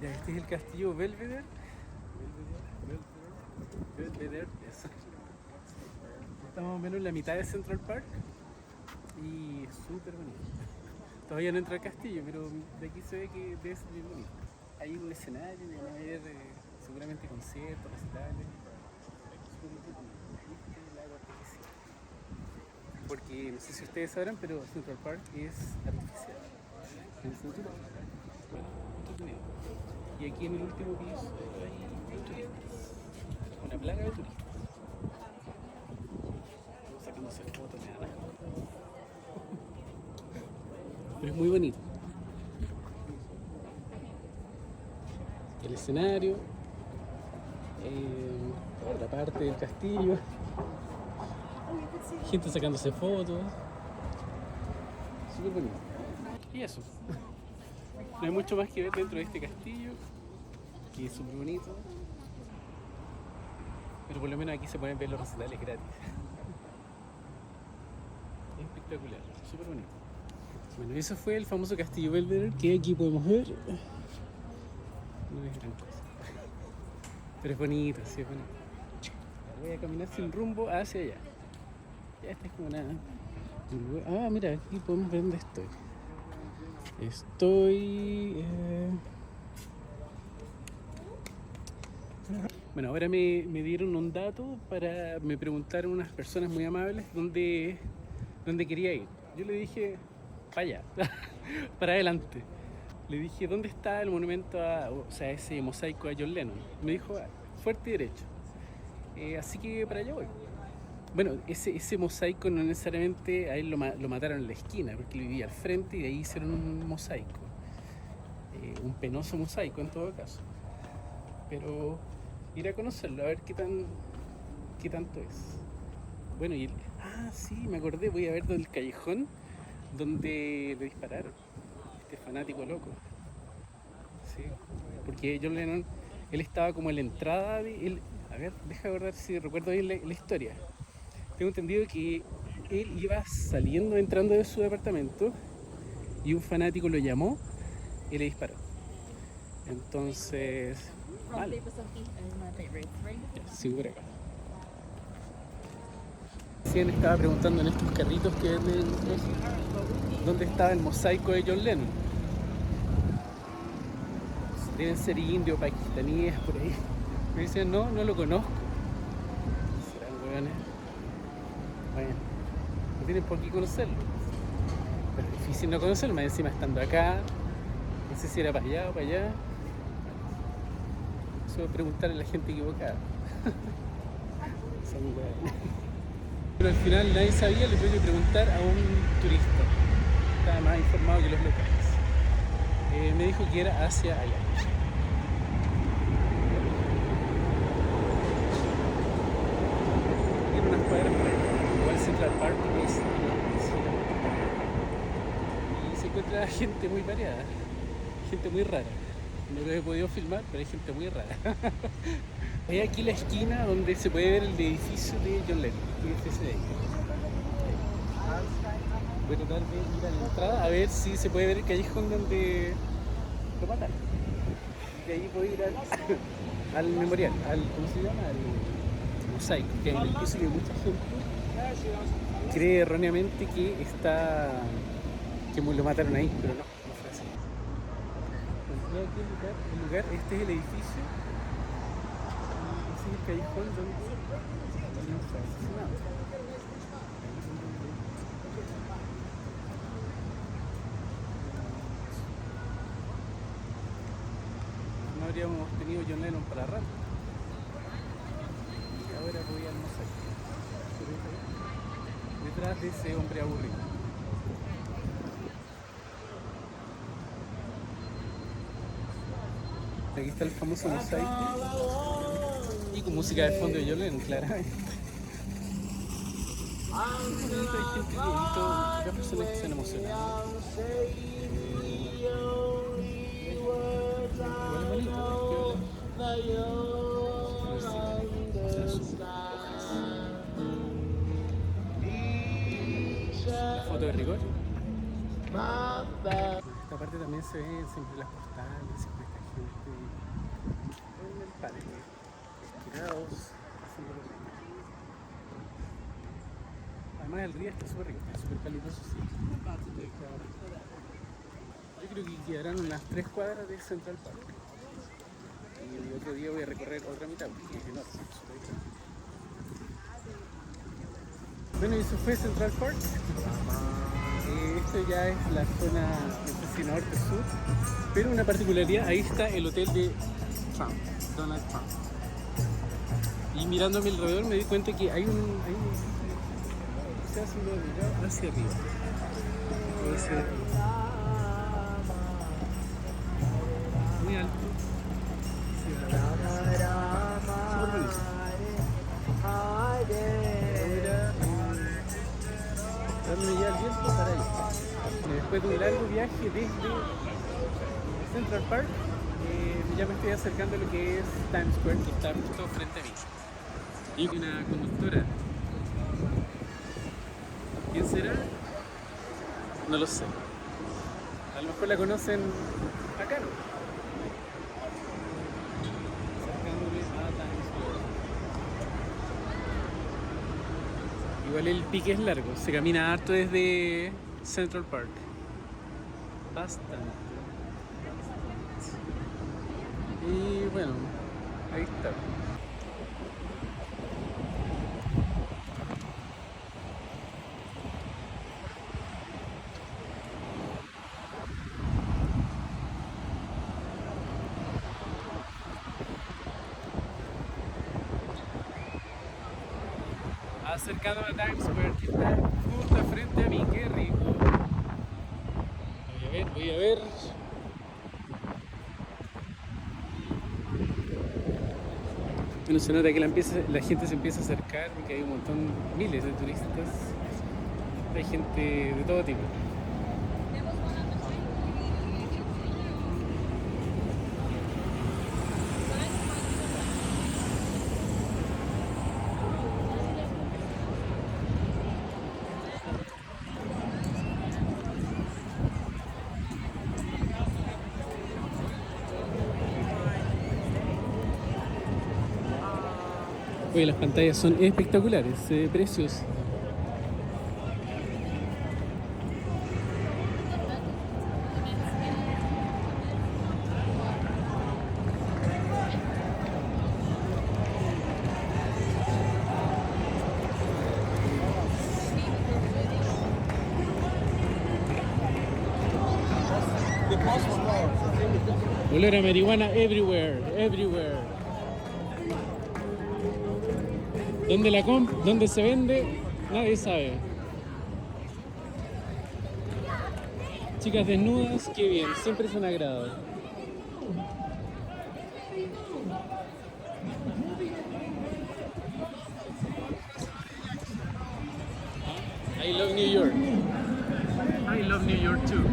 Ya, este es el castillo Belvedere. Belvedere, eso. Estamos más o menos en la mitad de Central Park y es súper bonito. Todavía no entra al castillo, pero de aquí se ve que debe ser bien bonito. Hay un escenario, van a haber seguramente conciertos, recitales. Súper bonito. ¿Viste? El agua artificial. Porque no sé si ustedes sabrán, pero Central Park es artificial. Es natural. Bueno, entretenido. Y aquí en el último piso hay turistas. Una plaga de turistas. Sacándose fotos, me da asco. Pero es muy bonito. El escenario, otra parte del castillo, gente sacándose fotos. Súper bonito. Y eso. No hay mucho más que ver dentro de este castillo, que es súper bonito. Pero por lo menos aquí se pueden ver los recitales gratis. Es espectacular, súper bonito. Bueno, eso fue el famoso castillo Belvedere, que aquí podemos ver. No es gran cosa. Pero es bonito, sí es bonito. Voy a caminar sin rumbo hacia allá. Ya esta es como una... Ah, mira, aquí podemos ver dónde estoy. Bueno, ahora me dieron un dato me preguntaron unas personas muy amables dónde quería ir. Yo le dije, para allá, para adelante. Le dije, ¿dónde está el monumento ese mosaico a John Lennon? Me dijo, fuerte y derecho. Así que para allá voy. Bueno, ese mosaico no necesariamente a él lo mataron en la esquina, porque él vivía al frente y de ahí hicieron un mosaico. Un penoso mosaico en todo caso. Pero ir a conocerlo, a ver qué tanto es. Bueno, sí, me acordé, voy a ver el callejón donde le dispararon. Este fanático loco. Sí, porque John Lennon, él estaba como en la entrada a ver, deja acordar si recuerdo bien la historia. Tengo entendido que él iba entrando de su departamento y un fanático lo llamó y le disparó. Entonces, mal. Sí, por acá. Recién estaba preguntando en estos carritos que venden dónde estaba el mosaico de John Lennon. Deben ser indios, pakistaníes, por ahí. Me dicen, no lo conozco. Serán hueones. Bueno, no tienen por qué conocerlo. Pero es difícil no conocerlo, más encima estando acá. No sé si era para allá o para allá. Eso preguntarle a la gente equivocada. Son hueones. Pero al final nadie sabía, le tuve que preguntar a un turista. Estaba más informado que los locales. Me dijo que era hacia allá. Tiene unas cuadras por ahí. Igual Central Park es inmenso. Y se encuentra gente muy variada, gente muy rara. No lo he podido filmar, pero hay gente muy rara. Hay aquí la esquina donde se puede ver el edificio de John Lennon, que es ese de ahí. Voy a tratar de ir a la entrada a ver si se puede ver el callejón donde lo mataron. Y de ahí puedo ir al memorial, ¿cómo se llama? Al mosaico, que en el piso que mucha gente cree erróneamente que lo mataron ahí, pero no fue así. Entonces, aquí el lugar, este es el edificio, y ese es el callejón donde fue asesinado. No habríamos tenido John Lennon para rato. Y ahora voy al mosaico. Detrás de ese hombre aburrido. Aquí está el famoso mosaico. Y con música de fondo de John Lennon, claramente. Hay gente que he visto personas que se han emocionado. La foto de rigor. Esta parte también se ve siempre las postales, siempre está en el parque, estirados, haciendo lo mismo. Además el día está súper rico, está súper caluroso, sí. Yo creo que quedarán unas 3 cuadras del Central Park. Y el otro día voy a recorrer otra mitad, porque es enorme, súper grande. Bueno, y eso fue Central Park. Esto ya es la zona, no sé si norte-sur, pero una particularidad, ahí está el hotel de Trump, Donald Trump. Y mirando a mi alrededor me di cuenta que hay un se hace una mirada hacia arriba. Muy alto. Súper bonito. Dándome ya el viento para ahí. Después de un largo viaje desde Central Park, ya me estoy acercando a lo que es Times Square, que está justo frente a mí. Y una conductora. ¿Quién será? No lo sé. A lo mejor la conocen acá, ¿no? Acercándome a Times Square. Igual el pique es largo, se camina harto desde Central Park. Bastante. Y bueno, ahí está. Acercándome a Times Square, que está justo frente a mí, qué rico. Voy a ver. Bueno, se nota que la gente se empieza a acercar porque hay un montón, miles de turistas. Hay gente de todo tipo. Oye, las pantallas son espectaculares, precios. Olor a marihuana everywhere, everywhere. ¿Dónde se vende? Nadie sabe. Chicas desnudas, qué bien, siempre es un agrado. I love New York. I love New York too.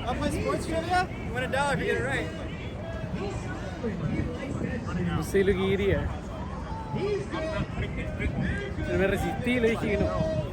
I'll play sports trivia. You win $1 if you get it right. No sé lo que quería. Pero me resistí y le dije que no.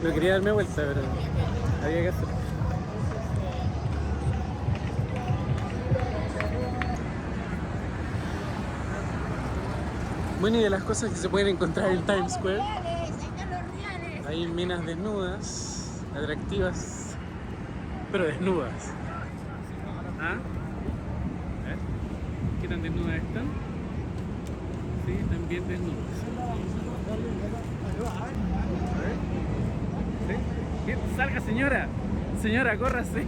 No quería darme vuelta, pero había que hacerlo. Bueno, y de las cosas que se pueden encontrar en Times Square, hay minas desnudas, atractivas, pero desnudas. ¿Ah? A ver, ¿qué tan desnudas están? Sí, también desnudas. A ver. ¿Sí? Bien, salga, señora. Señora, córrase.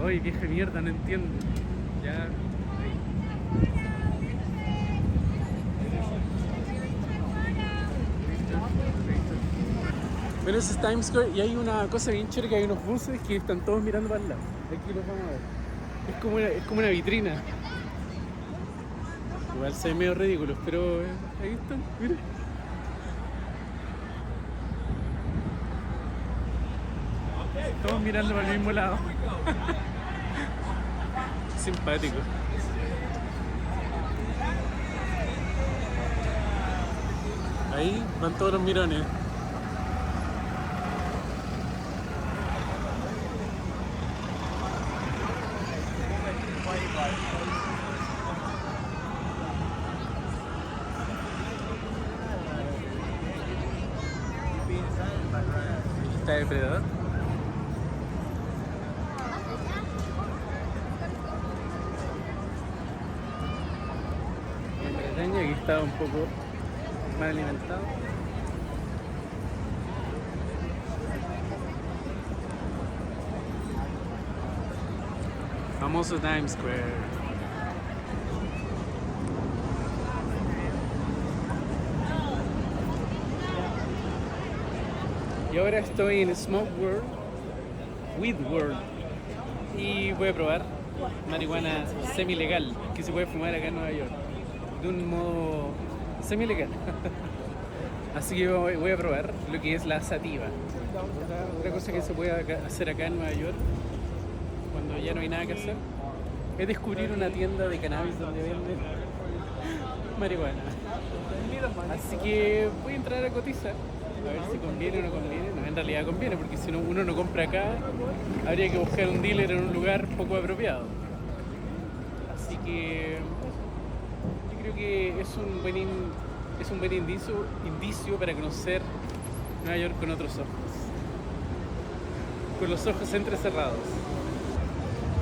Oye, vieja mierda, no entiendo. Ya, ahí. Bueno, eso es Times Square y hay una cosa bien chévere, que hay unos buses que están todos mirando para el lado. Aquí los vamos a ver. Es como una vitrina. Igual se ven medio ridículos, pero ahí están, mira. Todos mirando para el mismo lado. Simpático. Ahí van todos los mirones. Está depredador. En Bretaña, aquí está un poco mal alimentado. Famoso Times Square. Y ahora estoy en Smoke World, Weed World, y voy a probar marihuana semi-legal que se puede fumar acá en Nueva York de un modo semi-legal. Así que voy a probar lo que es la sativa. Otra cosa que se puede hacer acá en Nueva York cuando ya no hay nada que hacer es descubrir una tienda de cannabis donde venden marihuana. Así que voy a entrar a cotizar, a ver si conviene o no conviene. No, en realidad conviene, porque si no, uno no compra acá, habría que buscar un dealer en un lugar poco apropiado. Así que yo creo que es un buen indicio para conocer Nueva York con otros ojos, con los ojos entrecerrados.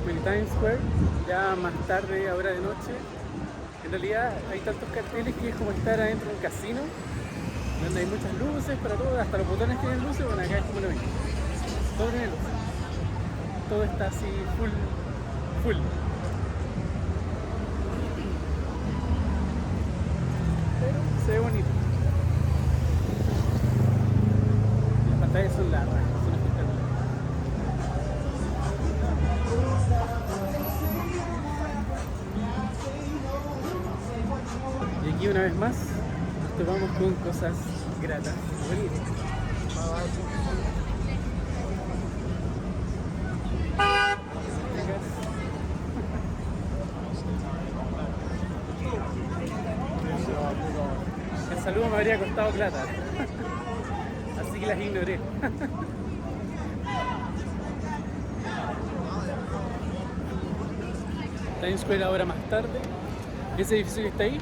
En Times Square, ya más tarde, ahora de noche, en realidad hay tantos carteles que es como estar adentro de un casino, donde hay muchas luces para todo, hasta los botones tienen luces. Bueno, acá es como lo mismo, todo tiene luces, todo está así full. Pero se ve bonito. Las pantallas son largas, son espectaculares. Y aquí una vez más nos topamos con cosas gratas, bonitas. El saludo me habría costado plata, así que las ignoré. Times Square ahora más tarde. Ese edificio que está ahí,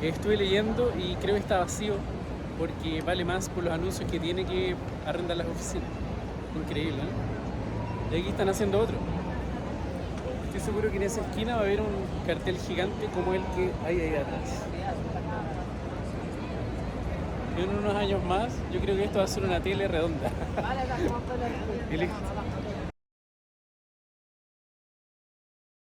estuve leyendo y creo que está vacío porque vale más por los anuncios que tiene que arrendar las oficinas. Increíble, ¿no? Y aquí están haciendo otro. Estoy seguro que en esa esquina va a haber un cartel gigante como el que hay ahí atrás. Y en unos años más, yo creo que esto va a ser una tele redonda. Y listo.